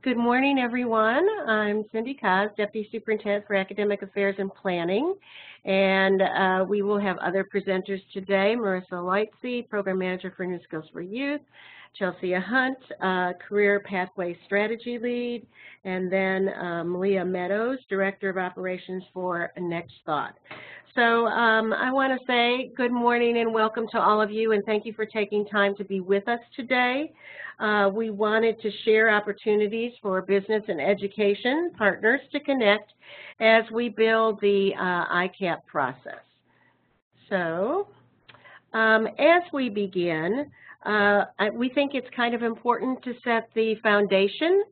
Good morning, everyone. I'm Cindy Koss, Deputy Superintendent for Academic Affairs and Planning, and we will have other presenters today. Marissa Lightsey, Program Manager for New Skills for Youth, Chelsea Hunt, Career Pathway Strategy Lead, and then Meleah Meadows, Director of Operations for Next Thought. So I want to say good morning and welcome to all of you, and thank you for taking time to be with us today. We wanted to share opportunities for business and education partners to connect as we build the ICAP process. So as we begin, we think it's kind of important to set the foundation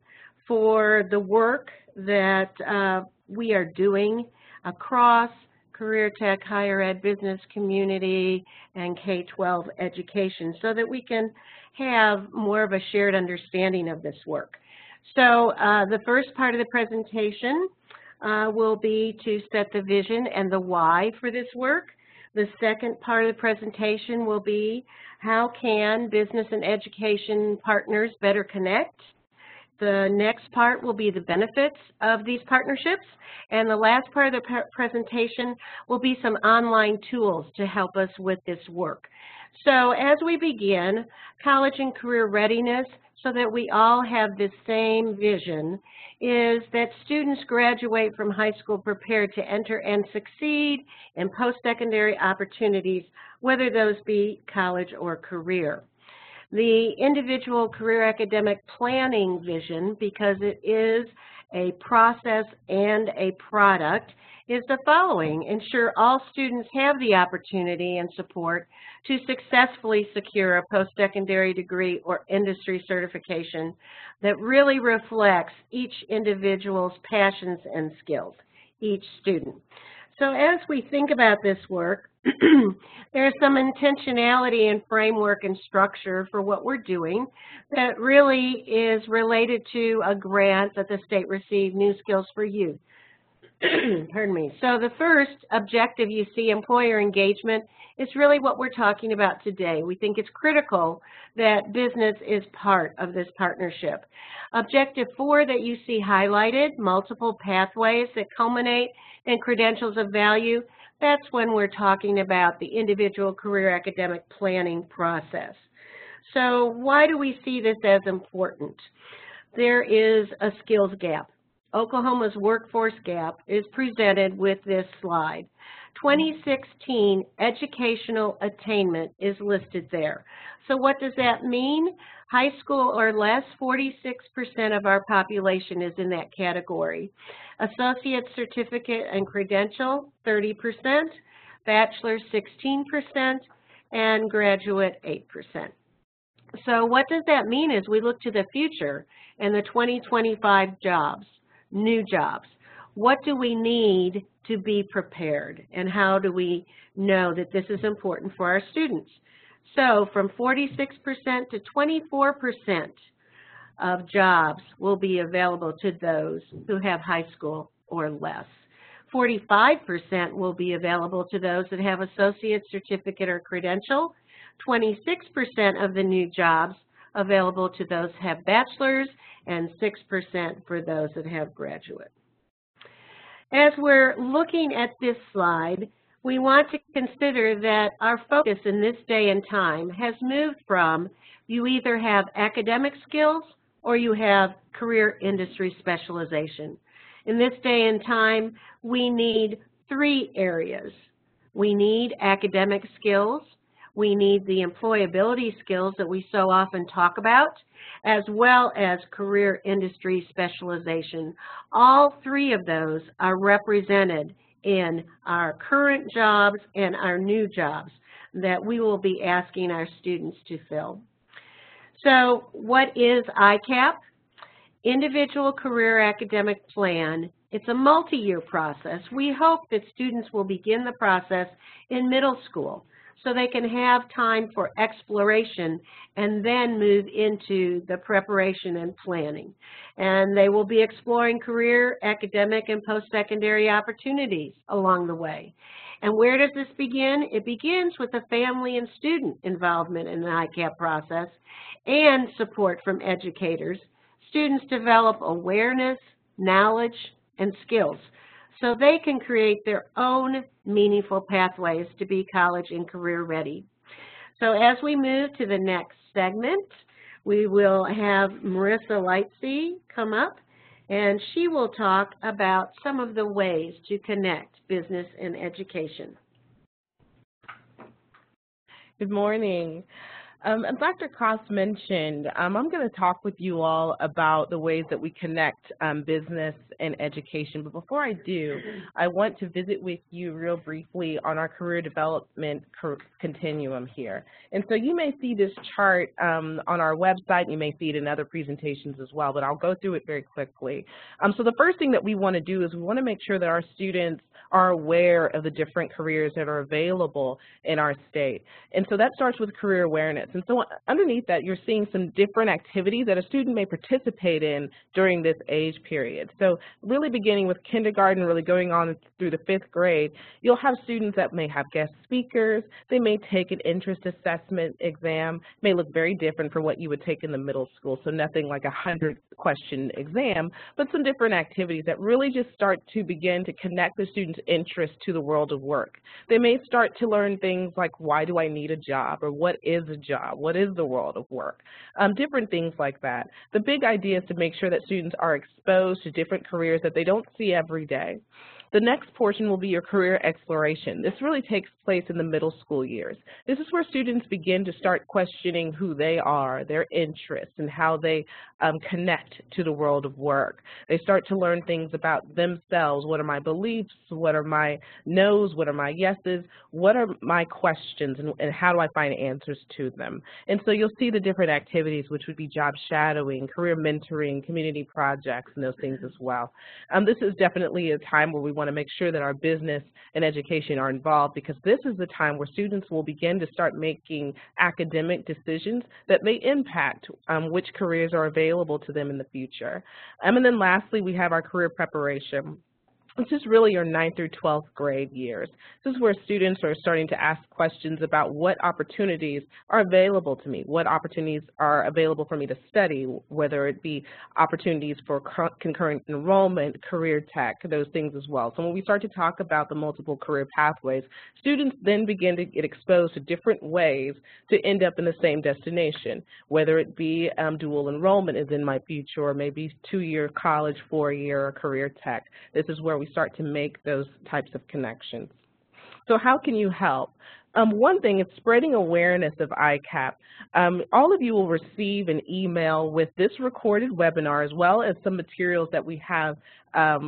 for the work that we are doing across career tech, higher ed, business, community, and K-12 education so that we can have more of a shared understanding of this work. So the first part of the presentation will be to set the vision and the why for this work. The second part of the presentation will be how can business and education partners better connect. The next part will be the benefits of these partnerships, and the last part of the presentation will be some online tools to help us with this work. So as we begin, college and career readiness, so that we all have the same vision, is that students graduate from high school prepared to enter and succeed in post-secondary opportunities, whether those be college or career. The individual career academic planning vision, because it is a process and a product, is the following: ensure all students have the opportunity and support to successfully secure a post-secondary degree or industry certification that really reflects each individual's passions and skills, each student. So as we think about this work, there's some intentionality and framework and structure for what we're doing that really is related to a grant that the state received, New Skills for Youth. Pardon me. So the first objective you see, employer engagement, is really what we're talking about today. We think it's critical that business is part of this partnership. Objective 4 that you see highlighted, multiple pathways that culminate in credentials of value, that's when we're talking about the individual career academic planning process. So why do we see this as important? There is a skills gap. Oklahoma's workforce gap is presented with this slide. 2016 educational attainment is listed there. So what does that mean? High school or less, 46% of our population is in that category. Associate certificate and credential, 30%, bachelor, 16%, and graduate, 8%. So what does that mean as we look to the future and the 2025 jobs, new jobs? What do we need to be prepared, and how do we know that this is important for our students? So from 46% to 24% of jobs will be available to those who have high school or less. 45% will be available to those that have associate certificate or credential. 26% of the new jobs available to those who have bachelor's, and 6% for those that have graduate. As we're looking at this slide, we want to consider that our focus in this day and time has moved from you either have academic skills or you have career industry specialization. In this day and time, we need 3 areas. We need academic skills, we need the employability skills that we so often talk about, as well as career industry specialization. All 3 of those are represented in our current jobs and our new jobs that we will be asking our students to fill. So what is ICAP? Individual Career Academic Plan. It's a multi-year process. We hope that students will begin the process in middle school so they can have time for exploration and then move into the preparation and planning. And they will be exploring career, academic, and post-secondary opportunities along the way. And where does this begin? It begins with the family and student involvement in the ICAP process and support from educators, students develop awareness, knowledge, and skills so they can create their own meaningful pathways to be college and career ready. So as we move to the next segment, we will have Marissa Lightsey come up, and she will talk about some of the ways to connect business and education. Good morning. As Dr. Koss mentioned, I'm going to talk with you all about the ways that we connect business and education. But before I do, I want to visit with you real briefly on our career development continuum here. And so you may see this chart on our website. You may see it in other presentations as well, but I'll go through it very quickly. So the first thing that we want to do is we want to make sure that our students are aware of the different careers that are available in our state. And so that starts with career awareness. And so underneath that, you're seeing some different activities that a student may participate in during this age period. So really beginning with kindergarten, really going on through the 5th grade, you'll have students that may have guest speakers. They may take an interest assessment exam. It may look very different from what you would take in the middle school, so nothing like a 100-question exam, but some different activities that really just start to begin to connect the student's interest to the world of work. They may start to learn things like, why do I need a job, or what is a job, what is the world of work, different things like that. The big idea is to make sure that students are exposed to different careers that they don't see every day. The next portion will be your career exploration. This really takes place in the middle school years. This is where students begin to start questioning who they are, their interests, and how they connect to the world of work. They start to learn things about themselves. What are my beliefs? What are my no's? What are my yeses? What are my questions, and how do I find answers to them? And so you'll see the different activities, which would be job shadowing, career mentoring, community projects, and those things as well. This is definitely a time where we want to make sure that our business and education are involved, because this is the time where students will begin to start making academic decisions that may impact which careers are available to them in the future. And then lastly, we have our career preparation. This is really your 9th through 12th grade years. This is where students are starting to ask questions about what opportunities are available to me, what opportunities are available for me to study, whether it be opportunities for concurrent enrollment, career tech, those things as well. So when we start to talk about the multiple career pathways, students then begin to get exposed to different ways to end up in the same destination, whether it be dual enrollment is in my future, or maybe 2-year college, 4-year career tech. This is where we start to make those types of connections. So how can you help? One thing is spreading awareness of ICAP. All of you will receive an email with this recorded webinar, as well as some materials that we have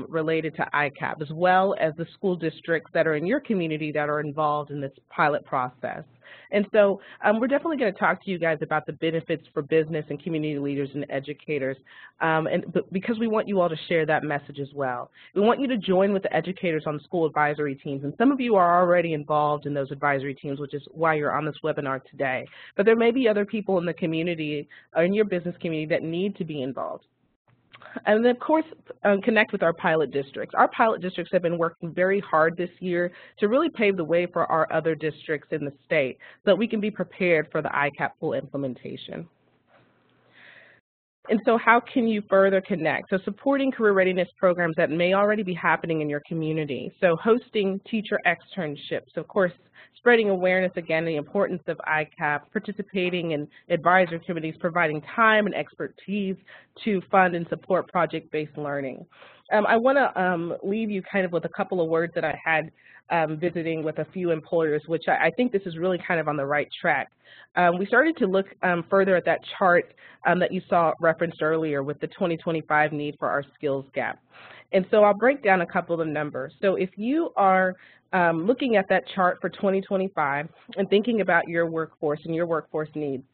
related to ICAP, as well as the school districts that are in your community that are involved in this pilot process. And so we're definitely going to talk to you guys about the benefits for business and community leaders and educators, because we want you all to share that message as well. We want you to join with the educators on school advisory teams, and some of you are already involved in those advisory teams, which is why you're on this webinar today. But there may be other people in the community, or in your business community, that need to be involved. And then, of course, connect with our pilot districts. Our pilot districts have been working very hard this year to really pave the way for our other districts in the state so that we can be prepared for the ICAP full implementation. And so how can you further connect? So supporting career readiness programs that may already be happening in your community. So hosting teacher externships, of course, spreading awareness, again, the importance of ICAP, participating in advisory committees, providing time and expertise to fund and support project-based learning. I want to leave you kind of with a couple of words that I had visiting with a few employers, which I think this is really kind of on the right track. We started to look further at that chart that you saw referenced earlier with the 2025 need for our skills gap. And so I'll break down a couple of the numbers. So if you are looking at that chart for 2025 and thinking about your workforce and your workforce needs,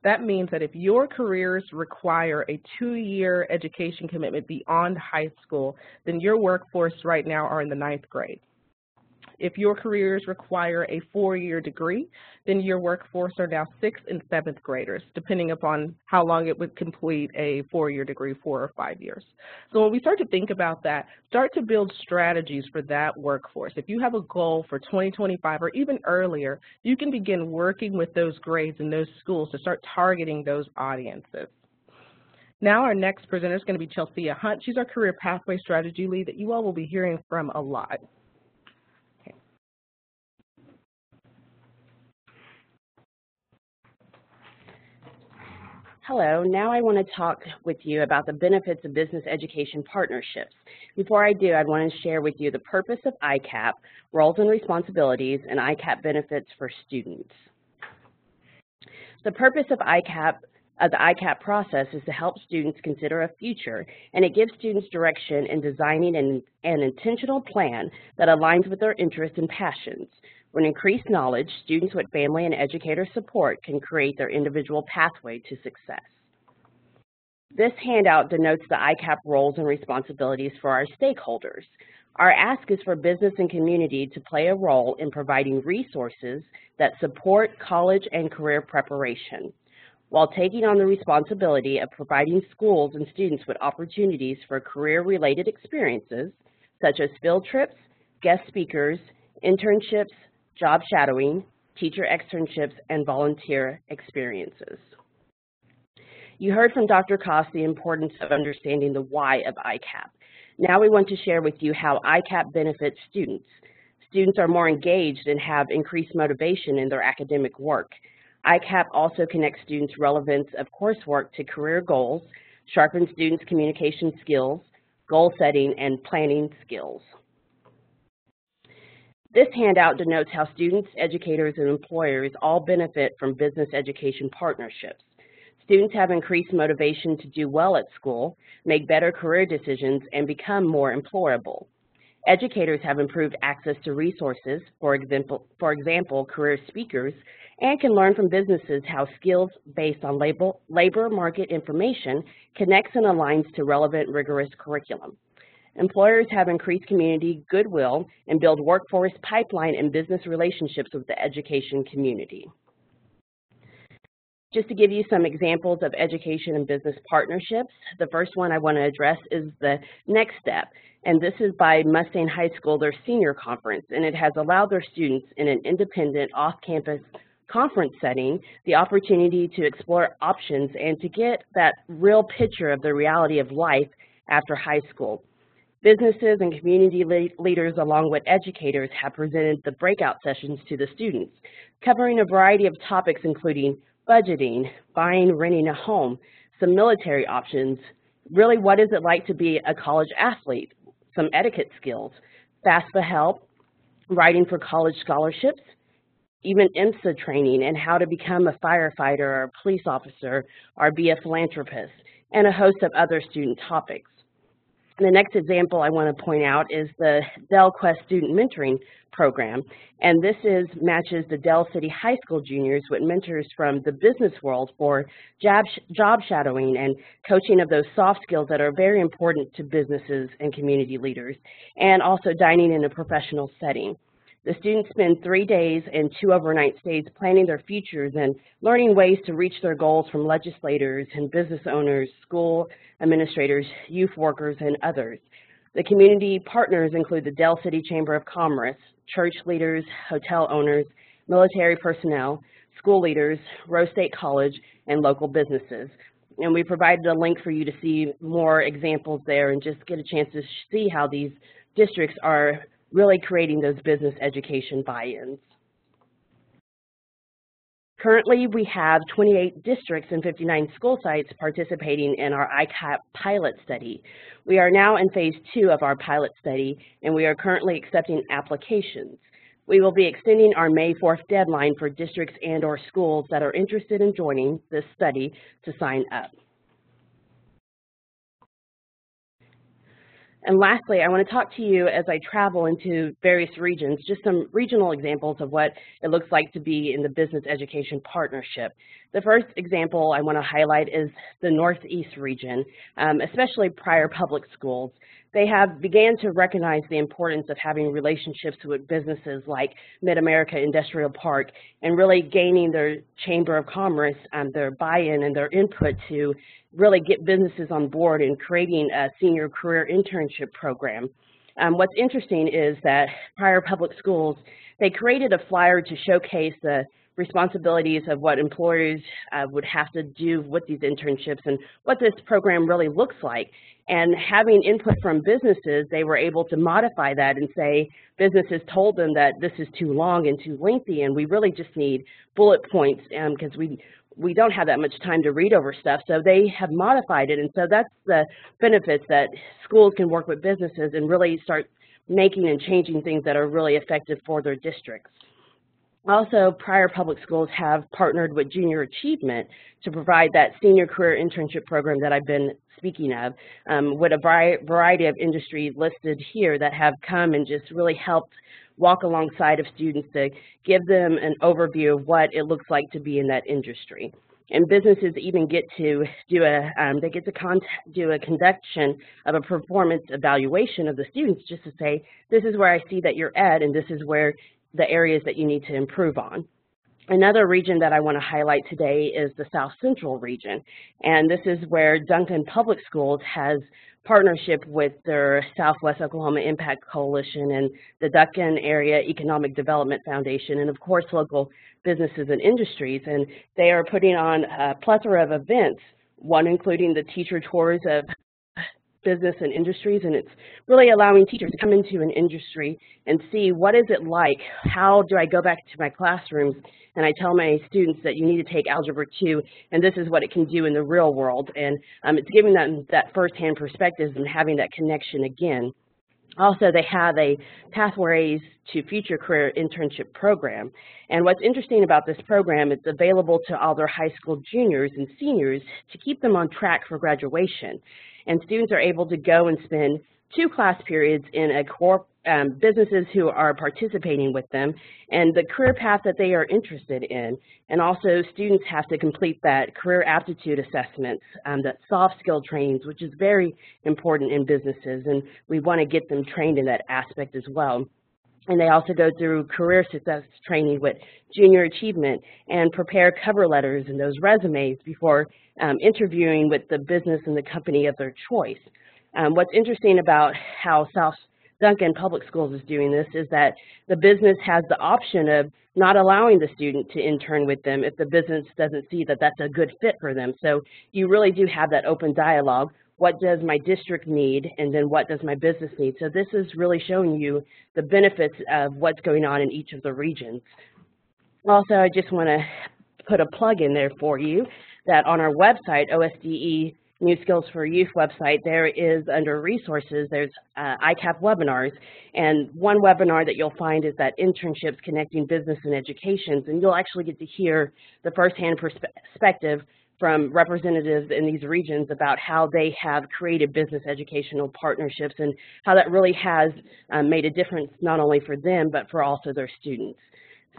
that means that if your careers require a 2-year education commitment beyond high school, then your workforce right now are in the 9th grade. If your careers require a 4-year degree, then your workforce are now 6th and 7th graders, depending upon how long it would complete a 4-year degree, 4 or 5 years. So when we start to think about that, start to build strategies for that workforce. If you have a goal for 2025 or even earlier, you can begin working with those grades and those schools to start targeting those audiences. Now our next presenter is going to be Chelsea Hunt. She's our Career Pathway Strategy Lead that you all will be hearing from a lot. Okay. Hello, now I want to talk with you about the benefits of business education partnerships. Before I do, I'd want to share with you the purpose of ICAP, roles and responsibilities, and ICAP benefits for students. The purpose of the ICAP process is to help students consider a future, and it gives students direction in designing an intentional plan that aligns with their interests and passions. With increased knowledge, students with family and educator support can create their individual pathway to success. This handout denotes the ICAP roles and responsibilities for our stakeholders. Our ask is for business and community to play a role in providing resources that support college and career preparation, while taking on the responsibility of providing schools and students with opportunities for career-related experiences, such as field trips, guest speakers, internships, job shadowing, teacher externships, and volunteer experiences. You heard from Dr. Koss the importance of understanding the why of ICAP. Now we want to share with you how ICAP benefits students. Students are more engaged and have increased motivation in their academic work. ICAP also connects students' relevance of coursework to career goals, sharpens students' communication skills, goal setting, and planning skills. This handout denotes how students, educators, and employers all benefit from business education partnerships. Students have increased motivation to do well at school, make better career decisions, and become more employable. Educators have improved access to resources, for example, career speakers, and can learn from businesses how skills based on labor market information connects and aligns to relevant, rigorous curriculum. Employers have increased community goodwill and build workforce pipeline and business relationships with the education community. Just to give you some examples of education and business partnerships, the first one I want to address is the next step, and this is by Mustang High School, their senior conference, and it has allowed their students in an independent off-campus conference setting the opportunity to explore options and to get that real picture of the reality of life after high school. Businesses and community leaders, along with educators, have presented the breakout sessions to the students, covering a variety of topics including budgeting, buying, renting a home, some military options, really what is it like to be a college athlete, some etiquette skills, FAFSA help, writing for college scholarships, even IMSA training and how to become a firefighter or a police officer or be a philanthropist, and a host of other student topics. The next example I want to point out is the Dell Quest Student Mentoring Program, and this matches the Dell City High School juniors with mentors from the business world for job shadowing and coaching of those soft skills that are very important to businesses and community leaders, and also dining in a professional setting. The students spend 3 days and 2 overnight stays planning their futures and learning ways to reach their goals from legislators and business owners, school administrators, youth workers, and others. The community partners include the Dell City Chamber of Commerce, church leaders, hotel owners, military personnel, school leaders, Rose State College, and local businesses. And we provided a link for you to see more examples there and just get a chance to see how these districts are really creating those business education buy-ins. Currently, we have 28 districts and 59 school sites participating in our ICAP pilot study. We are now in phase 2 of our pilot study, and we are currently accepting applications. We will be extending our May 4th deadline for districts and/or schools that are interested in joining this study to sign up. And lastly, I want to talk to you as I travel into various regions, just some regional examples of what it looks like to be in the business education partnership. The first example I want to highlight is the Northeast region, especially prior public schools. They have began to recognize the importance of having relationships with businesses like Mid-America Industrial Park and really gaining their Chamber of Commerce, their buy-in and their input to really get businesses on board in creating a senior career internship program. What's interesting is that prior public schools, they created a flyer to showcase the responsibilities of what employers would have to do with these internships and what this program really looks like. And having input from businesses, they were able to modify that and say, businesses told them that this is too long and too lengthy, and we really just need bullet points because we don't have that much time to read over stuff. So they have modified it, and so that's the benefits, that schools can work with businesses and really start making and changing things that are really effective for their districts. Also, prior public schools have partnered with Junior Achievement to provide that senior career internship program that I've been speaking of, with a variety of industries listed here that have come and just really helped walk alongside of students to give them an overview of what it looks like to be in that industry. And businesses even get to do do a conduction of a performance evaluation of the students, just to say, this is where I see that you're at, and this is where the areas that you need to improve on. Another region that I want to highlight today is the South Central region, and this is where Duncan Public Schools has partnership with their Southwest Oklahoma Impact Coalition and the Duncan Area Economic Development Foundation, and of course local businesses and industries, and they are putting on a plethora of events, one including the teacher tours of business and industries, and it's really allowing teachers to come into an industry and see what is it like, how do I go back to my classrooms and I tell my students that you need to take Algebra 2 and this is what it can do in the real world, and it's giving them that first-hand perspective and having that connection again. Also, they have a Pathways to Future Career internship program, and what's interesting about this program, it's available to all their high school juniors and seniors to keep them on track for graduation. And students are able to go and spend 2 class periods in businesses who are participating with them and the career path that they are interested in. And also students have to complete that career aptitude assessments, that soft skill trainings, which is very important in businesses, and we want to get them trained in that aspect as well. And they also go through career success training with Junior Achievement and prepare cover letters and those resumes before interviewing with the business and the company of their choice. What's interesting about how South Duncan Public Schools is doing this is that the business has the option of not allowing the student to intern with them if the business doesn't see that that's a good fit for them. So you really do have that open dialogue. What does my district need, and then what does my business need? So this is really showing you the benefits of what's going on in each of the regions. Also, I just want to put a plug in there for you that on our website, OSDE New Skills for Youth website, there is under resources, there's ICAP webinars, and one webinar that you'll find is that internships connecting business and education, and you'll actually get to hear the firsthand perspective from representatives in these regions about how they have created business educational partnerships and how that really has made a difference not only for them but for also their students.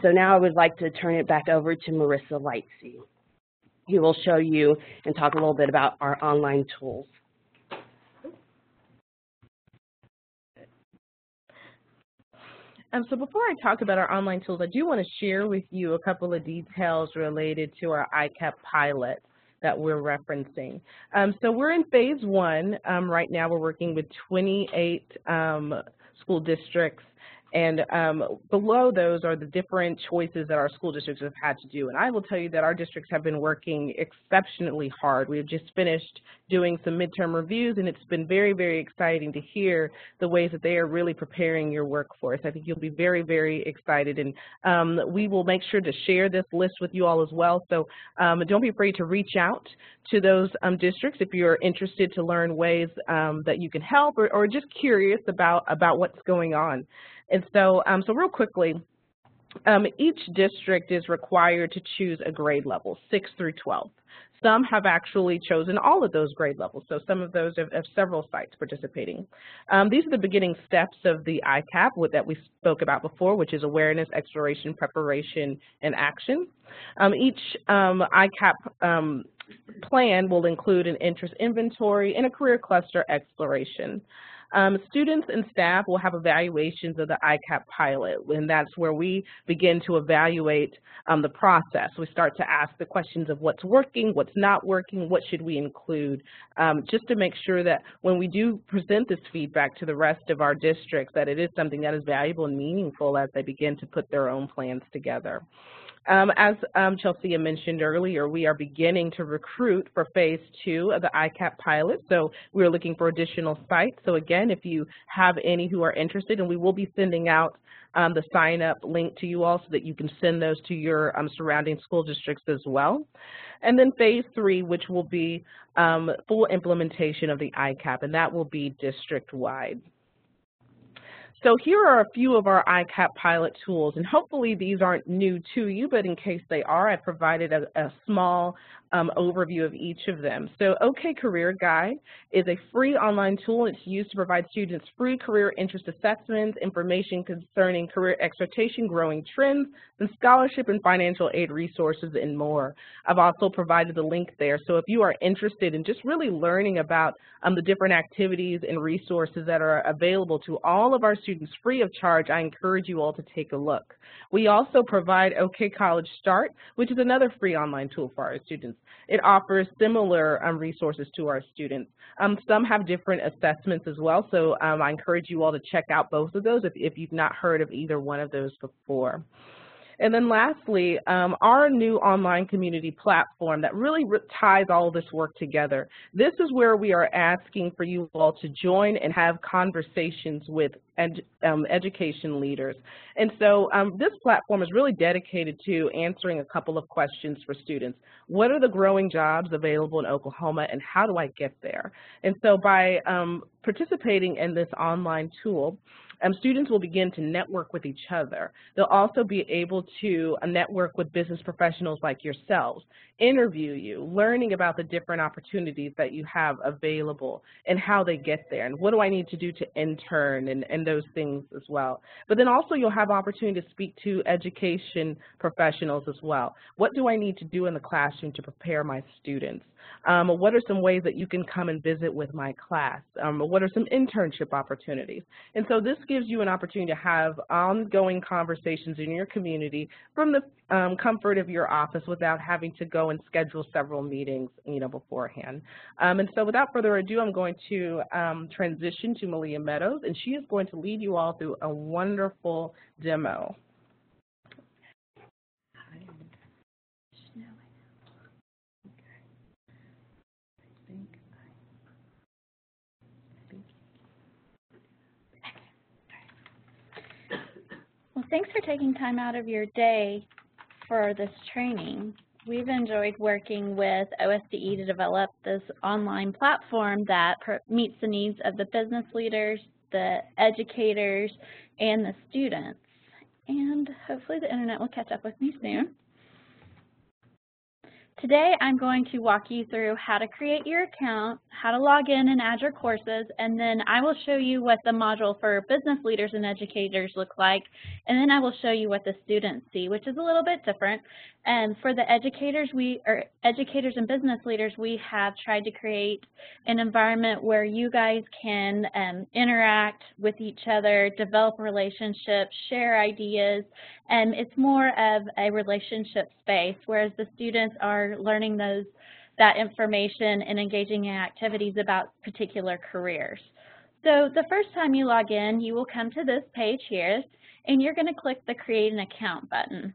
So now I would like to turn it back over to Marissa Lightsey, who will show you and talk a little bit about our online tools. So before I talk about our online tools, I do want to share with you a couple of details related to our ICAP pilot that we're referencing. So we're in phase 1 right now. We're working with 28 school districts, and below those are the different choices that our school districts have had to do. And I will tell you that our districts have been working exceptionally hard. We've just finished doing some midterm reviews, and it's been very, very exciting to hear the ways that they are really preparing your workforce. I think you'll be very, very excited, and we will make sure to share this list with you all as well. So don't be afraid to reach out to those districts if you're interested to learn ways that you can help, or just curious about what's going on. And so, real quickly, each district is required to choose a grade level, 6 through 12. Some have actually chosen all of those grade levels, so some of those have several sites participating. These are the beginning steps of the ICAP that we spoke about before, which is awareness, exploration, preparation, and action. Each ICAP plan will include an interest inventory and a career cluster exploration. Students and staff will have evaluations of the ICAP pilot, and that's where we begin to evaluate the process. We start to ask the questions of what's working, what's not working, what should we include, just to make sure that when we do present this feedback to the rest of our districts, that it is something that is valuable and meaningful as they begin to put their own plans together. As Chelsea mentioned earlier, we are beginning to recruit for phase 2 of the ICAP pilot, so we're looking for additional sites. So again, if you have any who are interested, and we will be sending out the sign-up link to you all so that you can send those to your surrounding school districts as well. And then phase 3, which will be full implementation of the ICAP, and that will be district-wide. So here are a few of our ICAP pilot tools, and hopefully these aren't new to you, but in case they are, I provided a small overview of each of them. So OK Career Guide is a free online tool. It's used to provide students free career interest assessments, information concerning career expectation, growing trends, and scholarship and financial aid resources, and more. I've also provided the link there. So if you are interested in just really learning about the different activities and resources that are available to all of our students free of charge, I encourage you all to take a look. We also provide OK College Start, which is another free online tool for our students. It offers similar resources to our students. Some have different assessments as well, so I encourage you all to check out both of those if you've not heard of either one of those before. And then lastly, our new online community platform that really ties all of this work together. This is where we are asking for you all to join and have conversations with education leaders. And so this platform is really dedicated to answering a couple of questions for students. What are the growing jobs available in Oklahoma, and how do I get there? And so by participating in this online tool, students will begin to network with each other. They'll also be able to network with business professionals like yourselves, interview you, learning about the different opportunities that you have available and how they get there, and what do I need to do to intern, and those things as well. But then also you'll have opportunity to speak to education professionals as well. What do I need to do in the classroom to prepare my students? What are some ways that you can come and visit with my class? What are some internship opportunities? And so this gives you an opportunity to have ongoing conversations in your community from the comfort of your office without having to go and schedule several meetings, beforehand. And so without further ado, I'm going to transition to Meleah Meadows, and she is going to lead you all through a wonderful demo. Well, thanks for taking time out of your day for this training. We've enjoyed working with OSDE to develop this online platform that meets the needs of the business leaders, the educators, and the students. And hopefully the internet will catch up with me soon. Today I'm going to walk you through how to create your account, how to log in and add your courses, and then I will show you what the module for business leaders and educators look like, and then I will show you what the students see, which is a little bit different. And for the educators and business leaders, we have tried to create an environment where you guys can interact with each other, develop relationships, share ideas, and it's more of a relationship space, whereas the students are learning that information and engaging in activities about particular careers. So the first time you log in, you will come to this page here, and you're going to click the Create an Account button.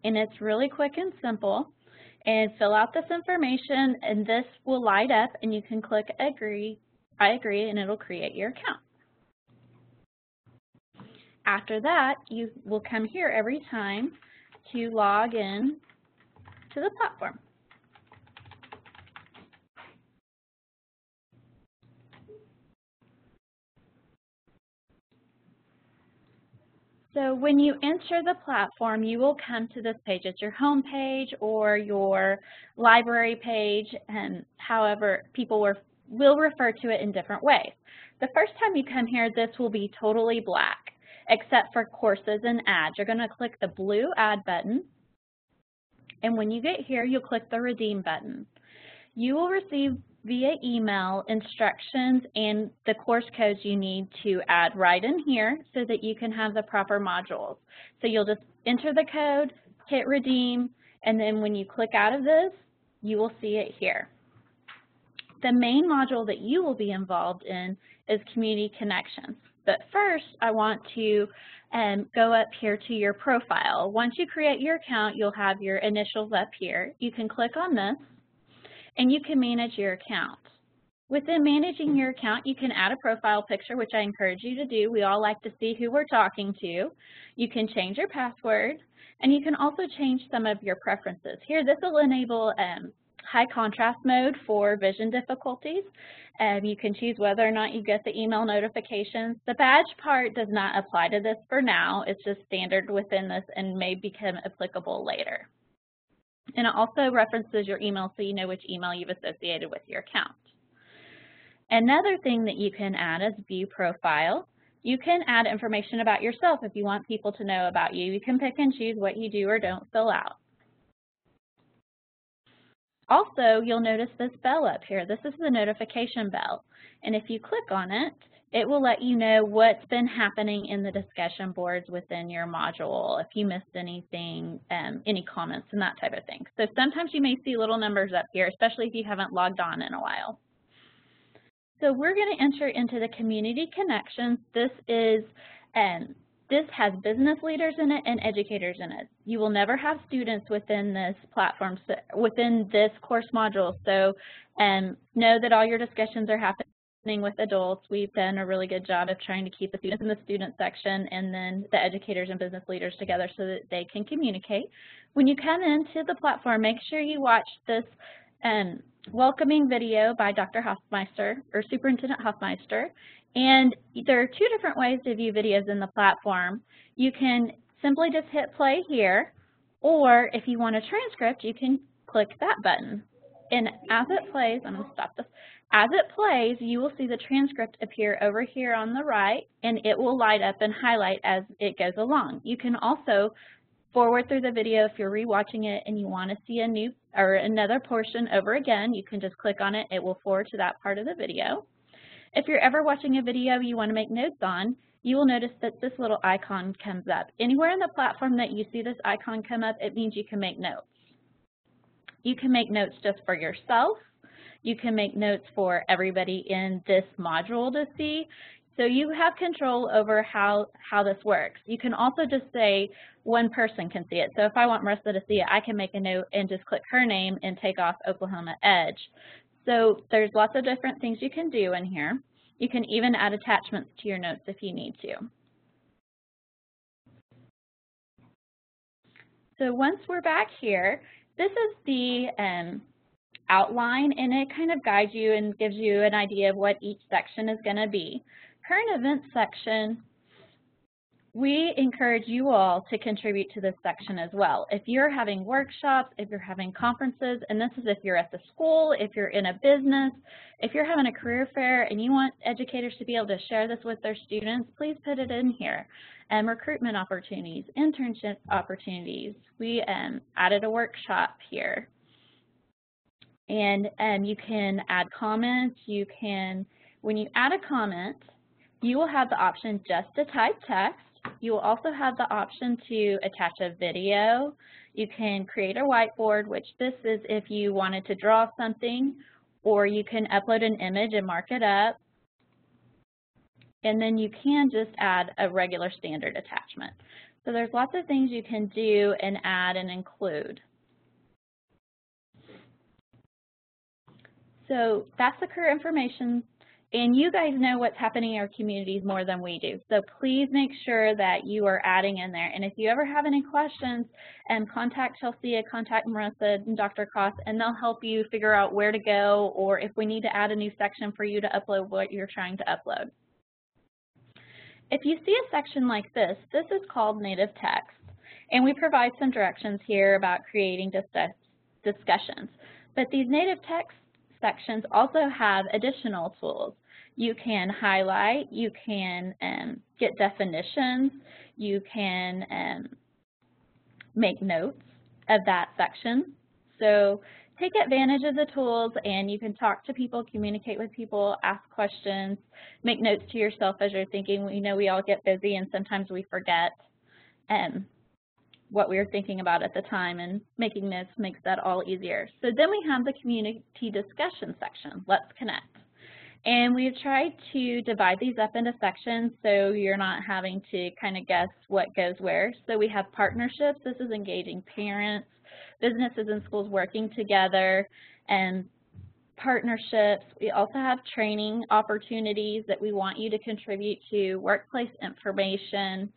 And it's really quick and simple. And fill out this information, and this will light up, and you can click Agree, I agree, and it'll create your account. After that, you will come here every time to log in to the platform. So when you enter the platform, you will come to this page. It's your home page or your library page, and however people will refer to it in different ways. The first time you come here, this will be totally black, except for courses and ads. You're going to click the blue add button, and when you get here, you'll click the redeem button. You will receive via email instructions and the course codes you need to add right in here so that you can have the proper modules. So you'll just enter the code, hit redeem, and then when you click out of this, you will see it here. The main module that you will be involved in is Community Connections. But first, I want to go up here to your profile. Once you create your account, you'll have your initials up here. You can click on this, and you can manage your account. Within managing your account, you can add a profile picture, which I encourage you to do. We all like to see who we're talking to. You can change your password, and you can also change some of your preferences. Here, this will enable high contrast mode for vision difficulties. You can choose whether or not you get the email notifications. The badge part does not apply to this for now. It's just standard within this and may become applicable later. And it also references your email so you know which email you've associated with your account. Another thing that you can add is View Profile. You can add information about yourself if you want people to know about you. You can pick and choose what you do or don't fill out. Also, you'll notice this bell up here. This is the notification bell. And if you click on it, it will let you know what's been happening in the discussion boards within your module, if you missed anything, any comments and that type of thing. So sometimes you may see little numbers up here, especially if you haven't logged on in a while. So we're going to enter into the Community Connections. This has business leaders in it and educators in it. You will never have students within this platform, within this course module. So know that all your discussions are happening with adults. We've done a really good job of trying to keep the students in the student section and then the educators and business leaders together so that they can communicate. When you come into the platform, make sure you watch this welcoming video by Dr. Hoffmeister, or Superintendent Hoffmeister. And there are two different ways to view videos in the platform. You can simply just hit play here, or if you want a transcript, you can click that button. And as it plays, I'm going to stop this. As it plays, you will see the transcript appear over here on the right, and it will light up and highlight as it goes along. You can also forward through the video if you're rewatching it and you want to see a new or another portion over again. You can just click on it. It will forward to that part of the video. If you're ever watching a video you want to make notes on, you will notice that this little icon comes up. Anywhere in the platform that you see this icon come up, it means you can make notes. You can make notes just for yourself. You can make notes for everybody in this module to see. So you have control over how this works. You can also just say one person can see it. So if I want Marissa to see it, I can make a note and just click her name and take off Oklahoma Edge. So there's lots of different things you can do in here. You can even add attachments to your notes if you need to. So once we're back here, this is the outline, and it kind of guides you and gives you an idea of what each section is going to be. Current events section, we encourage you all to contribute to this section as well. If you're having workshops, if you're having conferences, and this is if you're at the school, if you're in a business, if you're having a career fair and you want educators to be able to share this with their students, please put it in here. Recruitment opportunities, internship opportunities. We added a workshop here. And you can add comments. You can, when you add a comment, you will have the option just to type text. You will also have the option to attach a video. You can create a whiteboard, which this is if you wanted to draw something, or you can upload an image and mark it up. And then you can just add a regular standard attachment. So there's lots of things you can do and add and include. So that's the career information. And you guys know what's happening in our communities more than we do. So please make sure that you are adding in there. And if you ever have any questions, contact Chelsea, contact Marissa and Dr. Koss, and they'll help you figure out where to go, or if we need to add a new section for you to upload what you're trying to upload. If you see a section like this, this is called native text. And we provide some directions here about creating discussions. But these native text sections also have additional tools. You can highlight, you can get definitions, you can make notes of that section. So take advantage of the tools, and you can talk to people, communicate with people, ask questions, make notes to yourself as you're thinking. We know we all get busy, and sometimes we forget what we were thinking about at the time, and making notes makes that all easier. So then we have the community discussion section, Let's Connect. And we've tried to divide these up into sections so you're not having to kind of guess what goes where. So we have partnerships. This is engaging parents, businesses and schools working together, and partnerships. We also have training opportunities that we want you to contribute to, workplace information,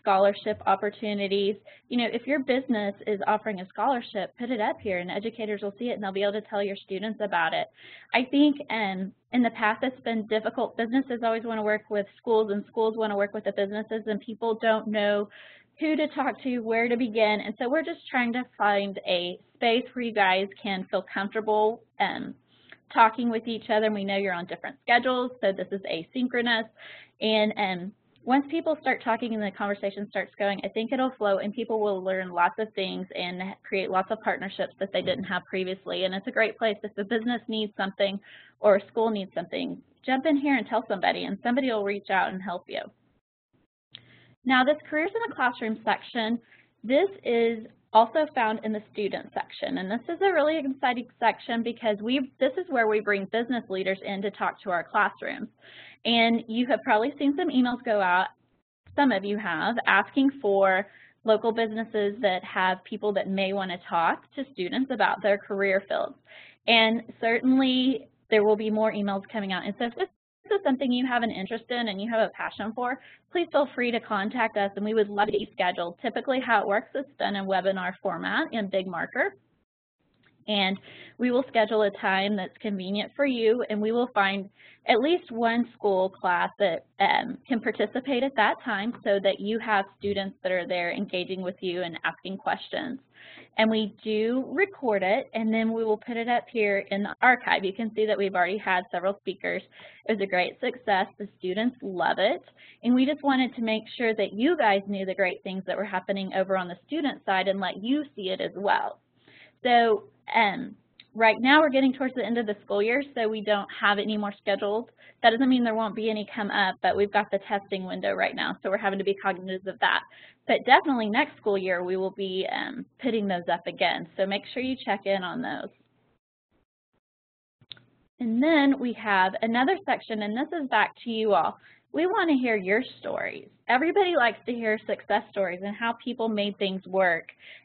scholarship opportunities. You know, if your business is offering a scholarship, put it up here and educators will see it and they'll be able to tell your students about it. I think in the past it's been difficult. Businesses always want to work with schools and schools want to work with the businesses, and people don't know who to talk to, where to begin. And so we're just trying to find a space where you guys can feel comfortable talking with each other. And we know you're on different schedules, so this is asynchronous. And once people start talking and the conversation starts going, I think it'll flow and people will learn lots of things and create lots of partnerships that they didn't have previously. And it's a great place if a business needs something or a school needs something, jump in here and tell somebody, and somebody will reach out and help you. Now, this Careers in the Classroom section, this is also found in the student section. And this is a really exciting section because this is where we bring business leaders in to talk to our classrooms. And you have probably seen some emails go out, some of you have, asking for local businesses that have people that may want to talk to students about their career fields. And certainly there will be more emails coming out. And so if this is something you have an interest in and you have a passion for, please feel free to contact us and we would love to get you scheduled. Typically how it works is done in webinar format in big marker. And we will schedule a time that's convenient for you, and we will find at least one school class that can participate at that time so that you have students that are there engaging with you and asking questions. And we do record it, and then we will put it up here in the archive. You can see that we've already had several speakers. It was a great success. The students love it. And we just wanted to make sure that you guys knew the great things that were happening over on the student side and let you see it as well. So right now we're getting towards the end of the school year, so we don't have any more scheduled. That doesn't mean there won't be any come up, but we've got the testing window right now, so we're having to be cognizant of that. But definitely next school year we will be putting those up again, so make sure you check in on those. And then we have another section, and this is back to you all. We want to hear your stories. Everybody likes to hear success stories and how people made things work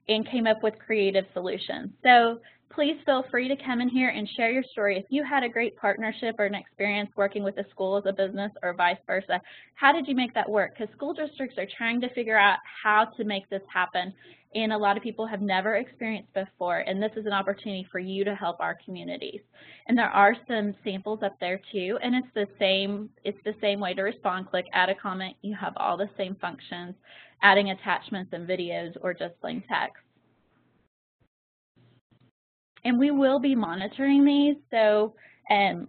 and came up with creative solutions. So please feel free to come in here and share your story. If you had a great partnership or an experience working with a school as a business or vice versa, how did you make that work? Because school districts are trying to figure out how to make this happen, and a lot of people have never experienced before, and this is an opportunity for you to help our communities. And there are some samples up there too, and it's the same way to respond. Click add a comment. You have all the same functions, adding attachments and videos or just plain text. And we will be monitoring these, so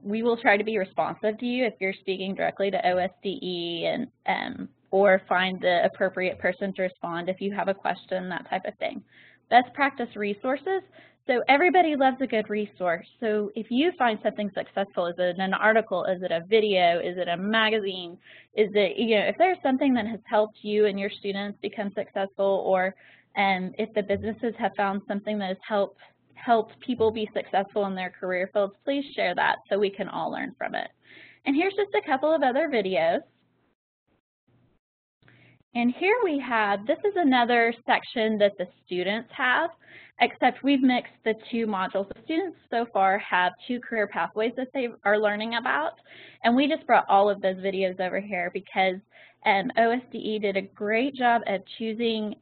we will try to be responsive to you if you're speaking directly to OSDE and or find the appropriate person to respond if you have a question, that type of thing. Best practice resources. So everybody loves a good resource. So if you find something successful, is it an article, is it a video, is it a magazine, is it, if there's something that has helped you and your students become successful, or if the businesses have found something that has helped people be successful in their career fields, please share that so we can all learn from it. And here's just a couple of other videos. And here we have, this is another section that the students have, except we've mixed the two modules. The students so far have 2 career pathways that they are learning about, and we just brought all of those videos over here because OSDE did a great job of choosing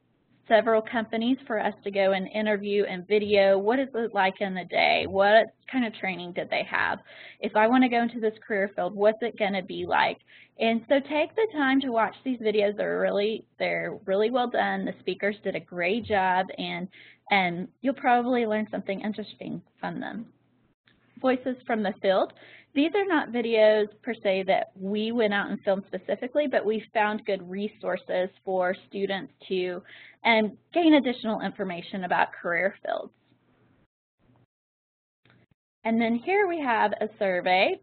several companies for us to go and interview and video. What is it like in the day? What kind of training did they have? If I want to go into this career field, what's it going to be like? And so take the time to watch these videos. They're really well done. The speakers did a great job, and you'll probably learn something interesting from them. Voices from the field. These are not videos per se that we went out and filmed specifically, but we found good resources for students to gain additional information about career fields. And then here we have a survey.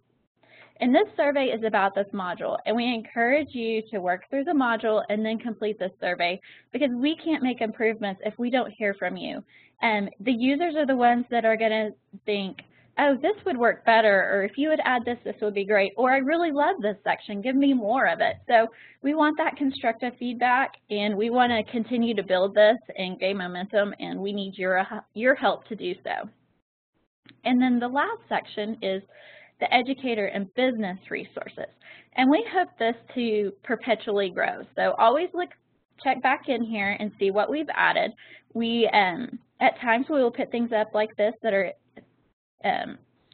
And this survey is about this module, and we encourage you to work through the module and then complete this survey, because we can't make improvements if we don't hear from you. The users are the ones that are going to think, oh, this would work better, or if you would add this, this would be great, or I really love this section, give me more of it. So we want that constructive feedback, and we want to continue to build this and gain momentum, and we need your help to do so. And then the last section is the educator and business resources. And we hope this to perpetually grow. So always check back in here and see what we've added. We, at times we will put things up like this that are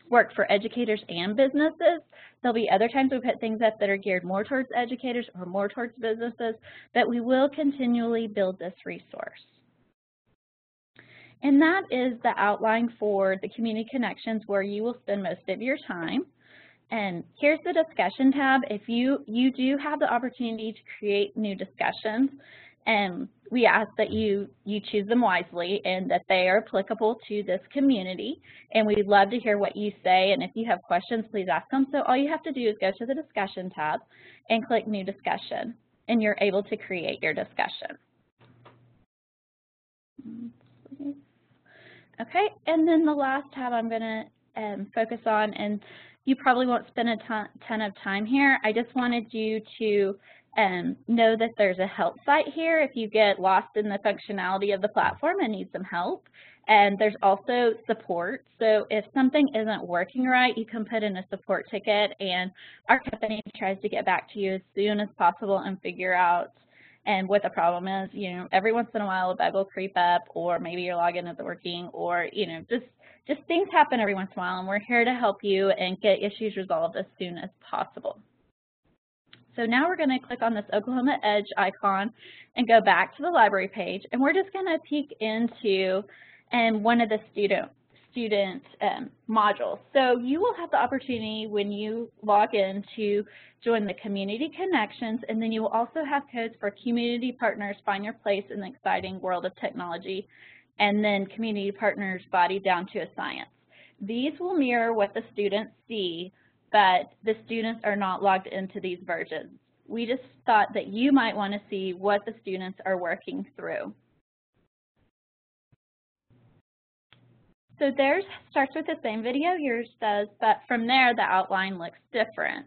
work for educators and businesses. There'll be other times we put things up that are geared more towards educators or more towards businesses, but we will continually build this resource. And that is the outline for the community connections, where you will spend most of your time. And here's the discussion tab. If you do have the opportunity to create new discussions, and we ask that you choose them wisely and that they are applicable to this community. And we'd love to hear what you say, and if you have questions, please ask them. So all you have to do is go to the discussion tab and click new discussion, and you're able to create your discussion. Okay, and then the last tab I'm going to focus on, and you probably won't spend a ton of time here. I just wanted you to know that there's a help site here if you get lost in the functionality of the platform and need some help. And there's also support. So if something isn't working right, you can put in a support ticket, and our company tries to get back to you as soon as possible and figure out what the problem is. You know, every once in a while a bug will creep up, or maybe your login isn't working, or just things happen every once in a while, and we're here to help you and get issues resolved as soon as possible. So now we're going to click on this Oklahoma Edge icon and go back to the library page, and we're just going to peek into one of the student modules. So you will have the opportunity when you log in to join the community connections, and then you will also have codes for community partners find your place in the exciting world of technology, and then community partners body down to a science. These will mirror what the students see, but the students are not logged into these versions. We just thought that you might want to see what the students are working through. So theirs starts with the same video, yours does, but from there the outline looks different.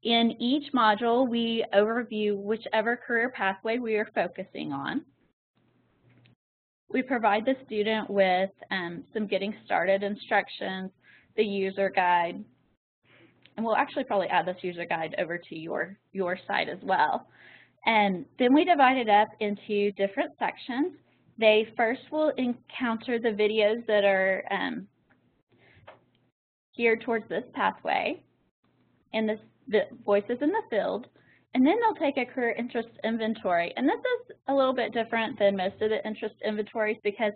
In each module, we overview whichever career pathway we are focusing on. We provide the student with some getting started instructions, the user guide, and we'll actually probably add this user guide over to your site as well. And then we divide it up into different sections. They first will encounter the videos that are geared towards this pathway and the voices in the field, and then they'll take a career interest inventory. And this is a little bit different than most of the interest inventories, because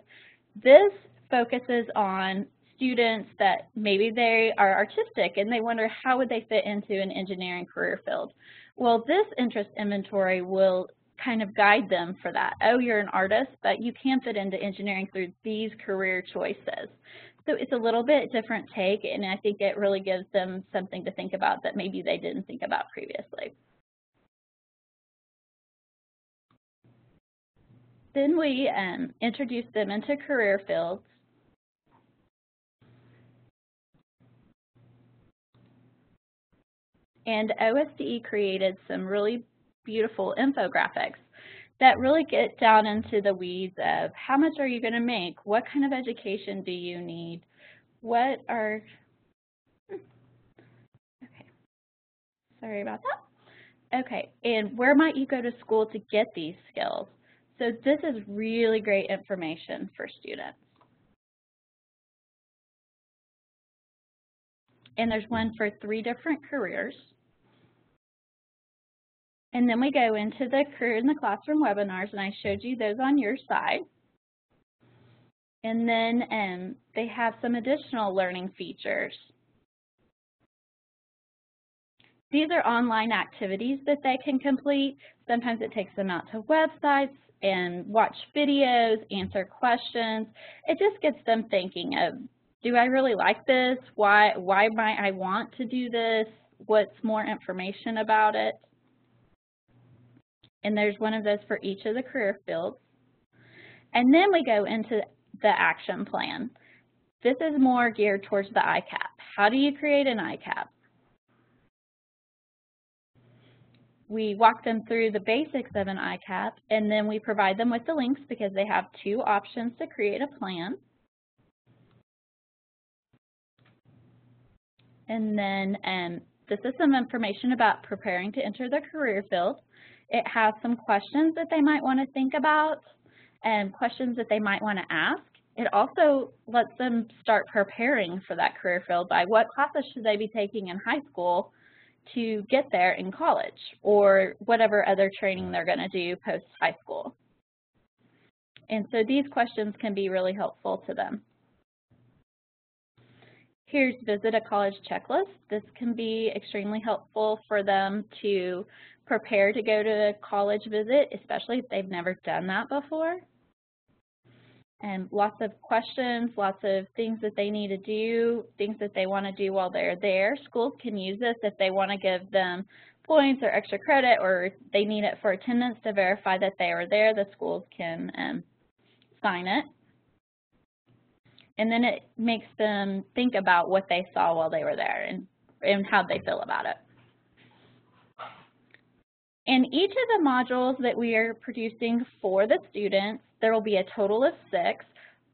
this focuses on students that maybe they are artistic and they wonder how would they fit into an engineering career field. Well, this interest inventory will kind of guide them for that. Oh, you're an artist, but you can fit into engineering through these career choices. So it's a little bit different take, and I think it really gives them something to think about that maybe they didn't think about previously. Then we introduce them into career fields. And OSDE created some really beautiful infographics that really get down into the weeds of how much are you going to make, what kind of education do you need, what are, okay, sorry about that. Okay, and where might you go to school to get these skills? So this is really great information for students. And there's one for 3 different careers. And then we go into the Career in the Classroom webinars, and I showed you those on your side. And then they have some additional learning features. These are online activities that they can complete. Sometimes it takes them out to websites and watch videos, answer questions. It just gets them thinking of do I really like this? Why might I want to do this? What's more information about it? And there's one of those for each of the career fields. And then we go into the action plan. This is more geared towards the ICAP. How do you create an ICAP? We walk them through the basics of an ICAP, and then we provide them with the links because they have 2 options to create a plan. And then this is some information about preparing to enter the career field. It has some questions that they might want to think about and questions that they might want to ask. It also lets them start preparing for that career field by what classes should they be taking in high school to get there in college, or whatever other training they're going to do post-high school. And so these questions can be really helpful to them. Here's Visit a College Checklist. This can be extremely helpful for them to prepare to go to a college visit, especially if they've never done that before. And lots of questions, lots of things that they need to do, things that they want to do while they're there. Schools can use this if they want to give them points or extra credit, or they need it for attendance to verify that they are there. The schools can sign it. And then it makes them think about what they saw while they were there and how they feel about it. In each of the modules that we are producing for the students, there will be a total of 6,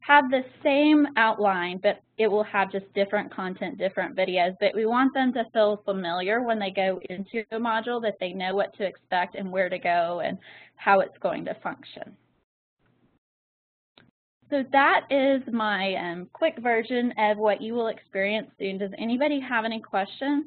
have the same outline, but it will have just different content, different videos. But we want them to feel familiar when they go into the module, that they know what to expect and where to go and how it's going to function. So that is my quick version of what you will experience soon. Does anybody have any questions?